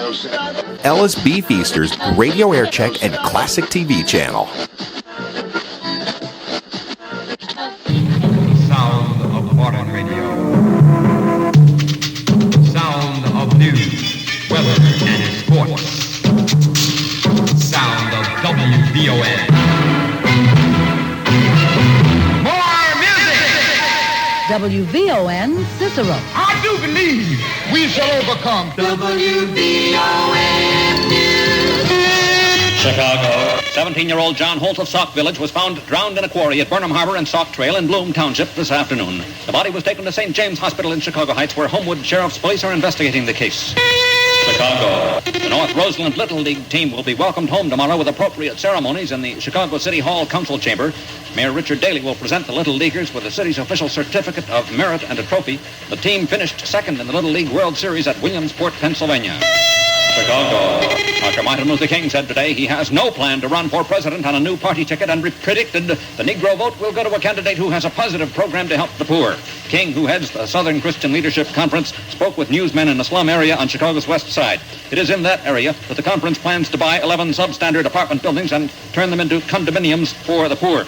Ellis B. Feaster's Radio Aircheck and Classic TV channel. Sound of modern radio. Sound of news, weather, and sports. Sound of WVON. More music! WVON Cicero. I do believe we shall overcome. WVON News. Chicago. 17-year-old John Holt of Sauk Village was found drowned in a quarry at Burnham Harbor and Sauk Trail in Bloom Township this afternoon. The body was taken to St. James Hospital in Chicago Heights, where Homewood Sheriff's Police are investigating the case. Chicago. The North Roseland Little League team will be welcomed home tomorrow with appropriate ceremonies in the Chicago City Hall Council Chamber. Mayor Richard Daley will present the Little Leaguers with the city's official certificate of merit and a trophy. The team finished second in the Little League World Series at Williamsport, Pennsylvania. Chicago. Dr. Martin Luther King said today he has no plan to run for president on a new party ticket and predicted the Negro vote will go to a candidate who has a positive program to help the poor. King, who heads the Southern Christian Leadership Conference, spoke with newsmen in a slum area on Chicago's west side. It is in that area that the conference plans to buy 11 substandard apartment buildings and turn them into condominiums for the poor.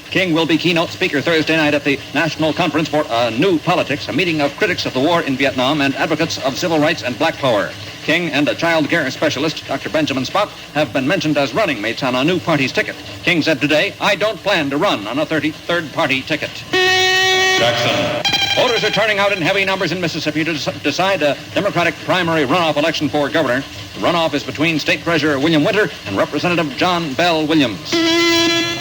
King will be keynote speaker Thursday night at the National Conference for New Politics, a meeting of critics of the war in Vietnam and advocates of civil rights and black power. King and a child care specialist, Dr. Benjamin Spock, have been mentioned as running mates on a new party's ticket. King said today, "I don't plan to run on a 33rd party ticket." Jackson. Voters are turning out in heavy numbers in Mississippi to decide a Democratic primary runoff election for governor. The runoff is between State Treasurer William Winter and Representative John Bell Williams.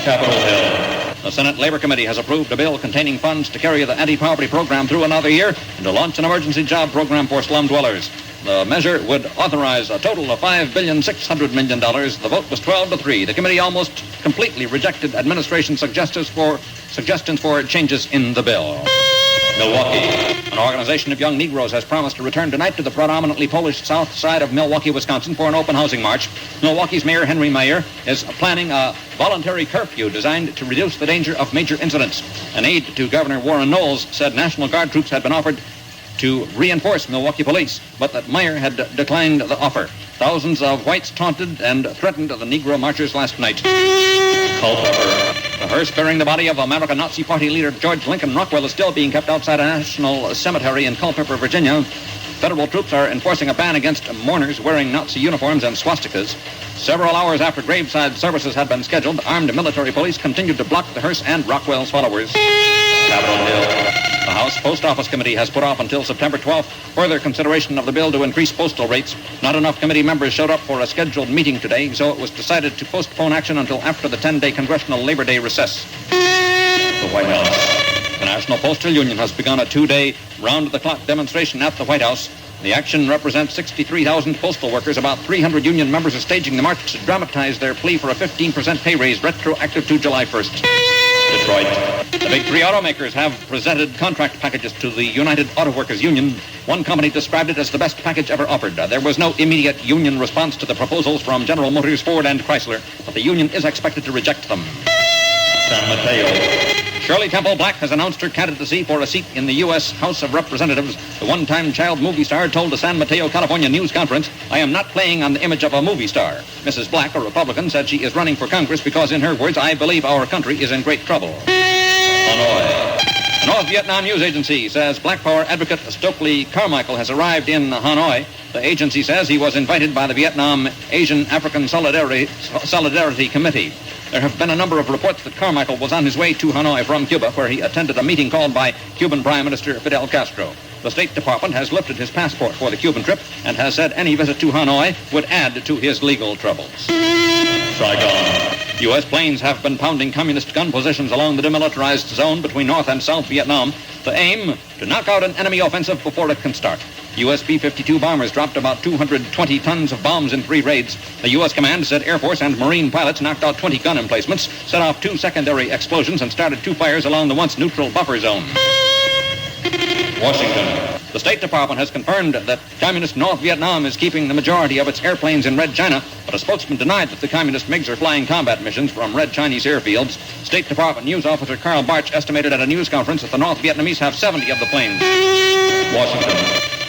Capitol Hill. The Senate Labor Committee has approved a bill containing funds to carry the anti-poverty program through another year and to launch an emergency job program for slum dwellers. The measure would authorize a total of $5.6 billion. The vote was 12-3. The committee almost completely rejected administration suggestions for changes in the bill. Milwaukee. An organization of young Negroes has promised to return tonight to the predominantly Polish south side of Milwaukee, Wisconsin for an open housing march. Milwaukee's Mayor Henry Mayer is planning a voluntary curfew designed to reduce the danger of major incidents. An aide to Governor Warren Knowles said National Guard troops had been offered to reinforce Milwaukee police, but that Meyer had declined the offer. Thousands of whites taunted and threatened the Negro marchers last night. Culpeper. The hearse bearing the body of American Nazi Party leader George Lincoln Rockwell is still being kept outside a national cemetery in Culpeper, Virginia. Federal troops are enforcing a ban against mourners wearing Nazi uniforms and swastikas. Several hours after graveside services had been scheduled, armed military police continued to block the hearse and Rockwell's followers. Capitol Hill. The House Post Office Committee has put off until September 12th further consideration of the bill to increase postal rates. Not enough committee members showed up for a scheduled meeting today, so it was decided to postpone action until after the 10-day Congressional Labor Day recess. The White House. The National Postal Union has begun a 2-day round-the-clock demonstration at the White House. The action represents 63,000 postal workers. About 300 union members are staging the march to dramatize their plea for a 15% pay raise retroactive to July 1st. Detroit. The big three automakers have presented contract packages to the United Auto Workers Union. One company described it as the best package ever offered. There was no immediate union response to the proposals from General Motors, Ford, and Chrysler, but the union is expected to reject them. San Mateo. Shirley Temple Black has announced her candidacy for a seat in the U.S. House of Representatives. The one-time child movie star told the San Mateo, California news conference, "I am not playing on the image of a movie star." Mrs. Black, a Republican, said she is running for Congress because, in her words, "I believe our country is in great trouble." Hanoi. The North Vietnam News Agency says Black Power advocate Stokely Carmichael has arrived in Hanoi. The agency says he was invited by the Vietnam Asian African Solidarity Committee. There have been a number of reports that Carmichael was on his way to Hanoi from Cuba, where he attended a meeting called by Cuban Prime Minister Fidel Castro. The State Department has lifted his passport for the Cuban trip and has said any visit to Hanoi would add to his legal troubles. Saigon. U.S. planes have been pounding communist gun positions along the demilitarized zone between North and South Vietnam. The aim, to knock out an enemy offensive before it can start. U.S. B-52 bombers dropped about 220 tons of bombs in 3 raids. The U.S. command said Air Force and Marine pilots knocked out 20 gun emplacements, set off 2 secondary explosions, and started 2 fires along the once neutral buffer zone. Washington. The State Department has confirmed that Communist North Vietnam is keeping the majority of its airplanes in Red China, but a spokesman denied that the Communist MiGs are flying combat missions from Red Chinese airfields. State Department News Officer Carl Barch estimated at a news conference that the North Vietnamese have 70 of the planes. Washington.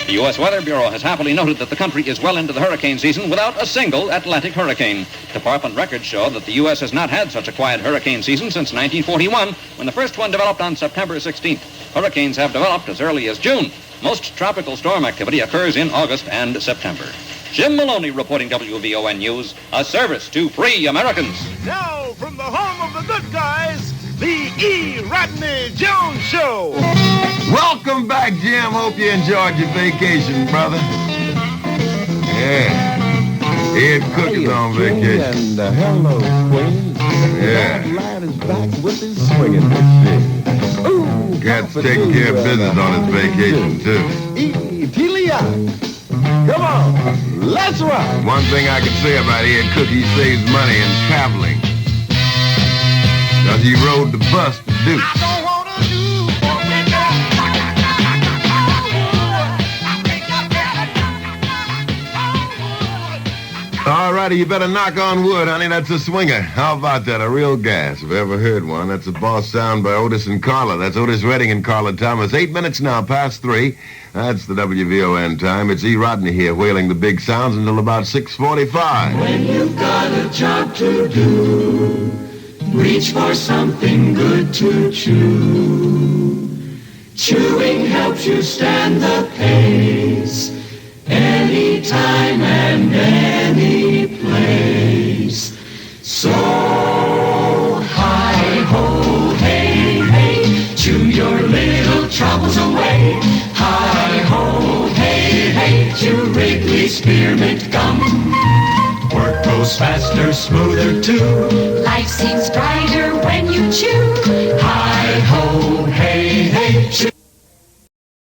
The U.S. Weather Bureau has happily noted that the country is well into the hurricane season without a single Atlantic hurricane. Department records show that the U.S. has not had such a quiet hurricane season since 1941, when the first one developed on September 16th. Hurricanes have developed as early as June. Most tropical storm activity occurs in August and September. Jim Maloney reporting WVON News, a service to free Americans. Now, from the home of the good guys, the Rodney Jones Show. Welcome back, Jim. Hope you enjoyed your vacation, brother. Yeah. Ed Cook is on vacation. And hello, Queen. Yeah. Lad is back with his swinging machine. Ooh, Cat's taking care of business on his vacation, too. Etilia. Come on, let's rock. One thing I can say about Ed Cook, he saves money in traveling. Because he rode the bus to Duke. I don't want to do All righty, you better knock on wood, honey. That's a swinger. How about that? A real gas, if I ever heard one. That's a boss sound by Otis and Carla. That's Otis Redding and Carla Thomas. 8 minutes now past 3. That's the WVON time. It's E. Rodney here, whaling the big sounds until about 6:45. When you've got a job to do, reach for something good to chew. Chewing helps you stand the pace, anytime and any place. So hi-ho, hey, hey, chew your little troubles away. Hi-ho, hey, hey, chew Wrigley Spearmint Gum. Work goes faster, smoother too. Life seems brighter when you chew. Hi-ho, hey, hey, chew.